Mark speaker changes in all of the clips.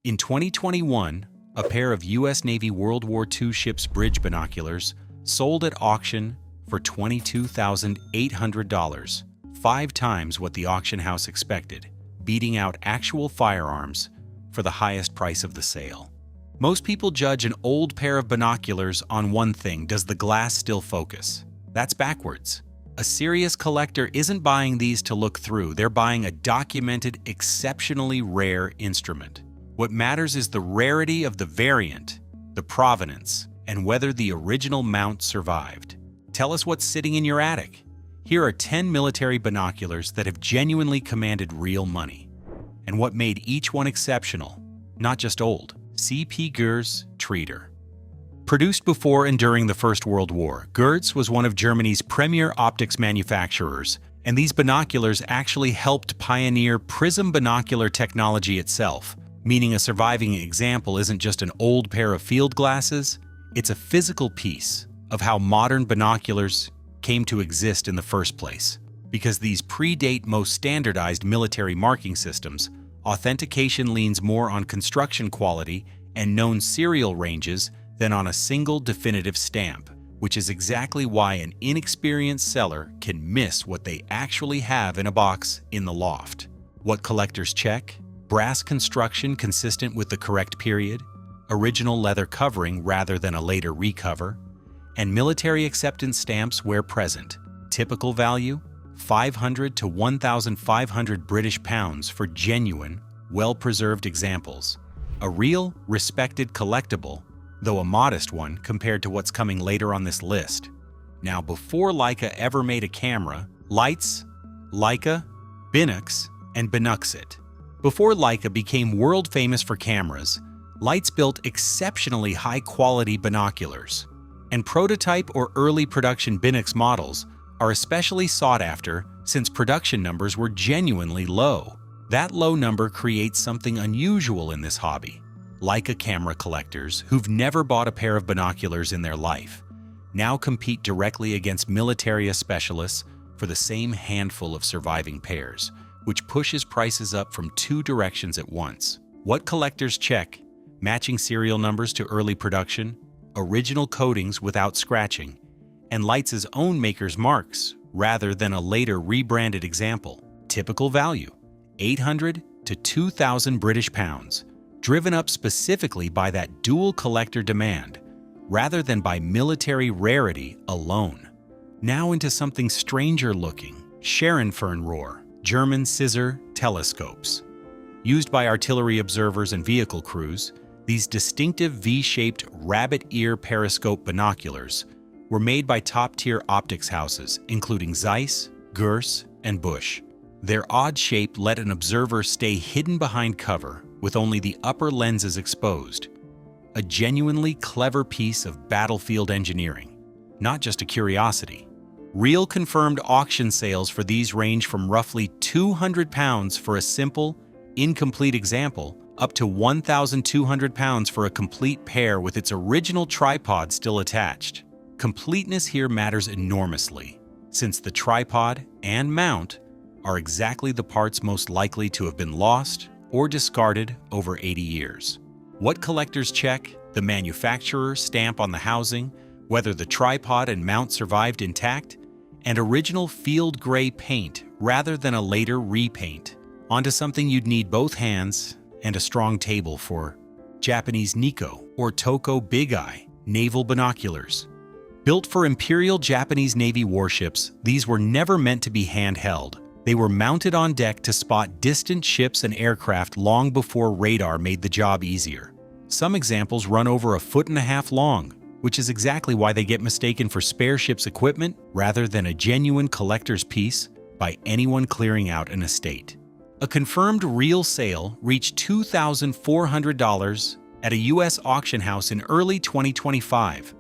Speaker 1: In 2021, a pair of U.S. Navy World War II ship's bridge binoculars sold at auction for $22,800, 5 times what the auction house expected, beating out actual firearms for the highest price of the sale. Most people judge an old pair of binoculars on one thing: does the glass still focus? That's backwards. A serious collector isn't buying these to look through, they're buying a documented, exceptionally rare instrument. What matters is the rarity of the variant, the provenance, and whether the original mount survived. Tell us what's sitting in your attic. Here are 10 military binoculars that have genuinely commanded real money, and what made each one exceptional, not just old. C.P. Goerz Treater. Produced before and during the First World War, Goerz was one of Germany's premier optics manufacturers, and these binoculars actually helped pioneer prism binocular technology itself, meaning a surviving example isn't just an old pair of field glasses, it's a physical piece of how modern binoculars came to exist in the first place. Because these predate most standardized military marking systems, authentication leans more on construction quality and known serial ranges than on a single definitive stamp, which is exactly why an inexperienced seller can miss what they actually have in a box in the loft. What collectors check? Brass construction consistent with the correct period, original leather covering rather than a later recover, and military acceptance stamps where present. Typical value? 500 to 1,500 British pounds for genuine, well-preserved examples. A real, respected collectible, though a modest one compared to what's coming later on this list. Now, before Leica ever made a camera, Leitz, Leica, Binox, and Binuxit. Before Leica became world famous for cameras, Leitz built exceptionally high-quality binoculars, and prototype or early production Binox models are especially sought after since production numbers were genuinely low. That low number creates something unusual in this hobby. Leica camera collectors who've never bought a pair of binoculars in their life now compete directly against military specialists for the same handful of surviving pairs, which pushes prices up from 2 directions at once. What collectors check? Matching serial numbers to early production, original coatings without scratching, and Leitz's own maker's marks rather than a later rebranded example. Typical value: 800 to 2,000 British pounds, driven up specifically by that dual collector demand rather than by military rarity alone. Now into something stranger looking: Scherenfernrohr, German scissor telescopes. Used by artillery observers and vehicle crews, these distinctive V-shaped rabbit ear periscope binoculars were made by top-tier optics houses, including Zeiss, Goerz, and Busch. Their odd shape let an observer stay hidden behind cover with only the upper lenses exposed. A genuinely clever piece of battlefield engineering, not just a curiosity. Real confirmed auction sales for these range from roughly £200 for a simple, incomplete example up to £1,200 for a complete pair with its original tripod still attached. Completeness here matters enormously, since the tripod and mount are exactly the parts most likely to have been lost or discarded over 80 years. What collectors check? The manufacturer stamp on the housing, whether the tripod and mount survived intact, and original field gray paint rather than a later repaint. Onto something you'd need both hands and a strong table for: Japanese Nikko or Toko Big Eye naval binoculars. Built for Imperial Japanese Navy warships, these were never meant to be handheld. They were mounted on deck to spot distant ships and aircraft long before radar made the job easier. Some examples run over 1.5 feet long, which is exactly why they get mistaken for spare ship's equipment rather than a genuine collector's piece by anyone clearing out an estate. A confirmed real sale reached $2,400 at a U.S. auction house in early 2025,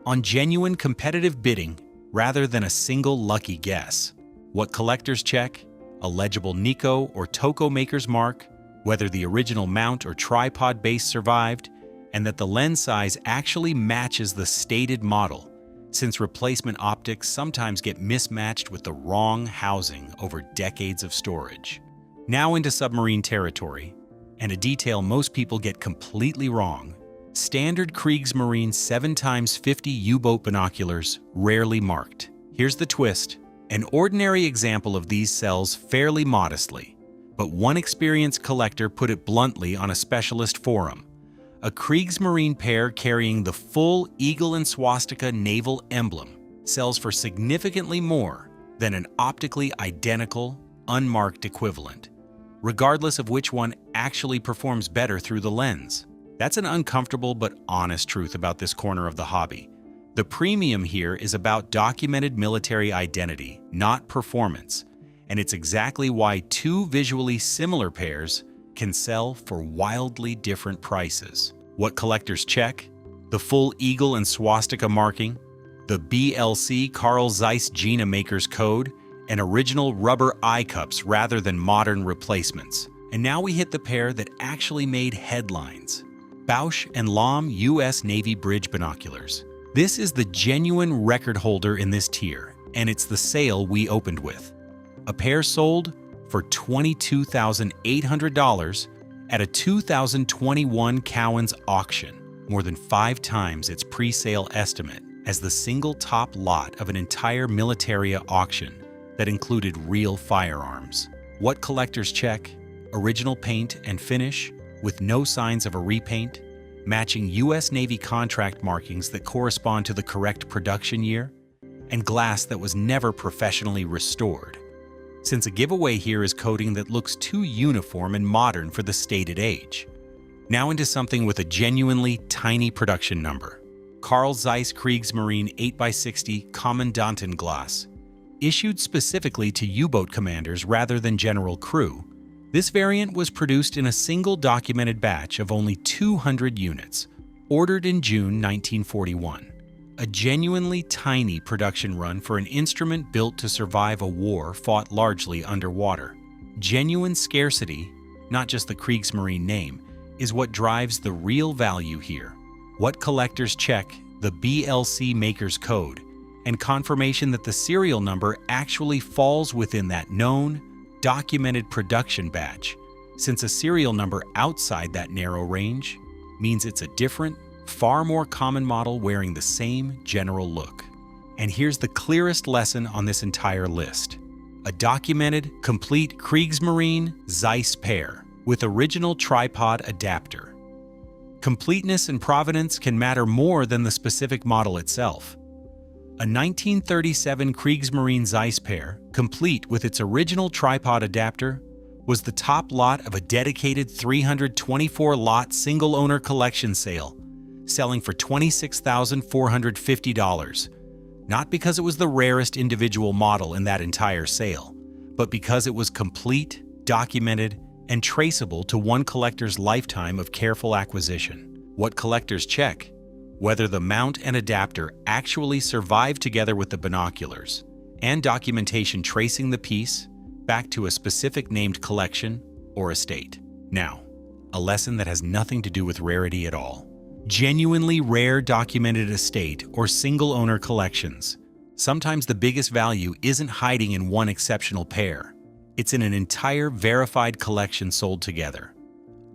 Speaker 1: on genuine competitive bidding rather than a single lucky guess. What collectors check? A legible Nikko or Toko maker's mark, whether the original mount or tripod base survived, and that the lens size actually matches the stated model, since replacement optics sometimes get mismatched with the wrong housing over decades of storage. Now into submarine territory, and a detail most people get completely wrong. Standard Kriegsmarine 7x50 U-boat binoculars, rarely marked. Here's the twist. An ordinary example of these sells fairly modestly, but one experienced collector put it bluntly on a specialist forum. A Kriegsmarine pair carrying the full eagle and swastika naval emblem sells for significantly more than an optically identical, unmarked equivalent, regardless of which one actually performs better through the lens. That's an uncomfortable but honest truth about this corner of the hobby. The premium here is about documented military identity, not performance, and it's exactly why two visually similar pairs can sell for wildly different prices. What collectors check? The full eagle and swastika marking, the BLC Carl Zeiss Gina Maker's code, and original rubber eye cups rather than modern replacements. And now we hit the pair that actually made headlines. Bausch & Lomb U.S. Navy Bridge Binoculars. This is the genuine record holder in this tier, and it's the sale we opened with. A pair sold for $22,800 at a 2021 Cowan's auction, more than 5 times its pre-sale estimate, as the single top lot of an entire Militaria auction that included real firearms. What collectors check? Original paint and finish, with no signs of a repaint, matching U.S. Navy contract markings that correspond to the correct production year, and glass that was never professionally restored, since a giveaway here is coating that looks too uniform and modern for the stated age. Now into something with a genuinely tiny production number. Carl Zeiss Kriegsmarine 8x60 Kommandantenglas. Issued specifically to U-boat commanders rather than general crew, this variant was produced in a single documented batch of only 200 units, ordered in June 1941. A genuinely tiny production run for an instrument built to survive a war fought largely underwater. Genuine scarcity, not just the Kriegsmarine name, is what drives the real value here. What collectors check? The BLC maker's code, and confirmation that the serial number actually falls within that known, documented production batch, since a serial number outside that narrow range means it's a different, far more common model wearing the same general look. And here's the clearest lesson on this entire list. A documented, complete Kriegsmarine Zeiss pair with original tripod adapter. Completeness and provenance can matter more than the specific model itself. A 1937 Kriegsmarine Zeiss pair, complete with its original tripod adapter, was the top lot of a dedicated 324-lot single-owner collection sale, selling for $26,450, not because it was the rarest individual model in that entire sale, but because it was complete, documented, and traceable to one collector's lifetime of careful acquisition. What collectors check? Whether the mount and adapter actually survive together with the binoculars, and documentation tracing the piece back to a specific named collection or estate. Now, a lesson that has nothing to do with rarity at all. Genuinely rare documented estate or single-owner collections. Sometimes the biggest value isn't hiding in one exceptional pair. It's in an entire verified collection sold together.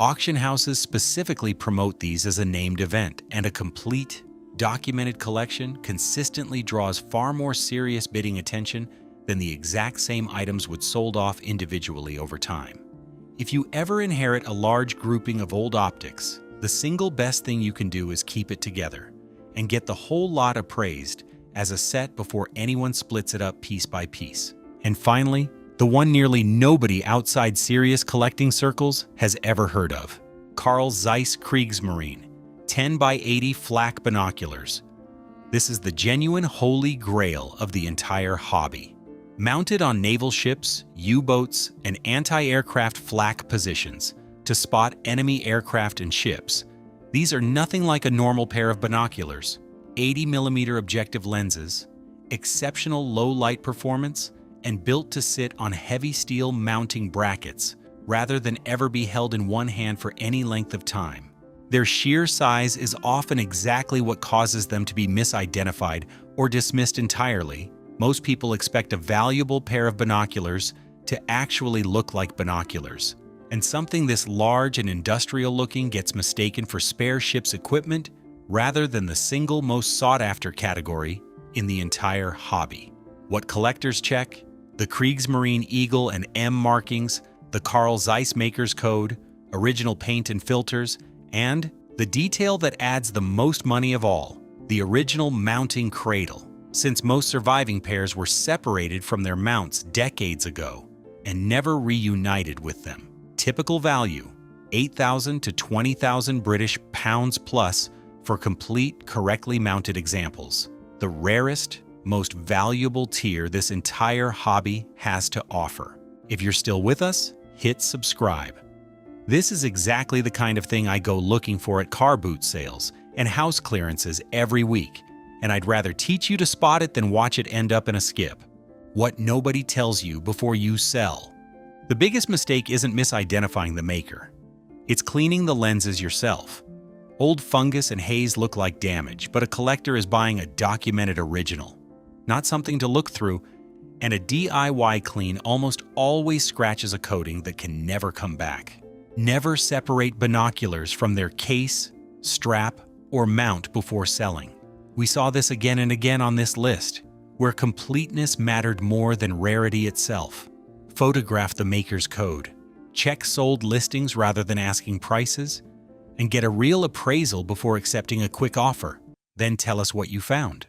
Speaker 1: Auction houses specifically promote these as a named event, and a complete, documented collection consistently draws far more serious bidding attention than the exact same items would sold off individually over time. If you ever inherit a large grouping of old optics, the single best thing you can do is keep it together and get the whole lot appraised as a set before anyone splits it up piece by piece. And finally, the one nearly nobody outside serious collecting circles has ever heard of. Carl Zeiss Kriegsmarine 10x80 flak binoculars. This is the genuine holy grail of the entire hobby. Mounted on naval ships, U-boats, and anti-aircraft flak positions to spot enemy aircraft and ships, these are nothing like a normal pair of binoculars. 80mm objective lenses, exceptional low light performance, and built to sit on heavy steel mounting brackets rather than ever be held in one hand for any length of time. Their sheer size is often exactly what causes them to be misidentified or dismissed entirely. Most people expect a valuable pair of binoculars to actually look like binoculars, And something this large and industrial-looking gets mistaken for spare ship's equipment rather than the single most sought-after category in the entire hobby. What collectors check? The Kriegsmarine Eagle and M markings, the Carl Zeiss Maker's Code, original paint and filters, and the detail that adds the most money of all, the original mounting cradle, since most surviving pairs were separated from their mounts decades ago and never reunited with them. Typical value, 8,000 to 20,000 British pounds plus for complete, correctly mounted examples. The rarest, most valuable tier this entire hobby has to offer. If you're still with us, hit subscribe. This is exactly the kind of thing I go looking for at car boot sales and house clearances every week, and I'd rather teach you to spot it than watch it end up in a skip. What nobody tells you before you sell. The biggest mistake isn't misidentifying the maker. It's cleaning the lenses yourself. Old fungus and haze look like damage, but a collector is buying a documented original, not something to look through, and a DIY clean almost always scratches a coating that can never come back. Never separate binoculars from their case, strap, or mount before selling. We saw this again and again on this list, where completeness mattered more than rarity itself. Photograph the maker's code, check sold listings rather than asking prices, and get a real appraisal before accepting a quick offer. Then tell us what you found.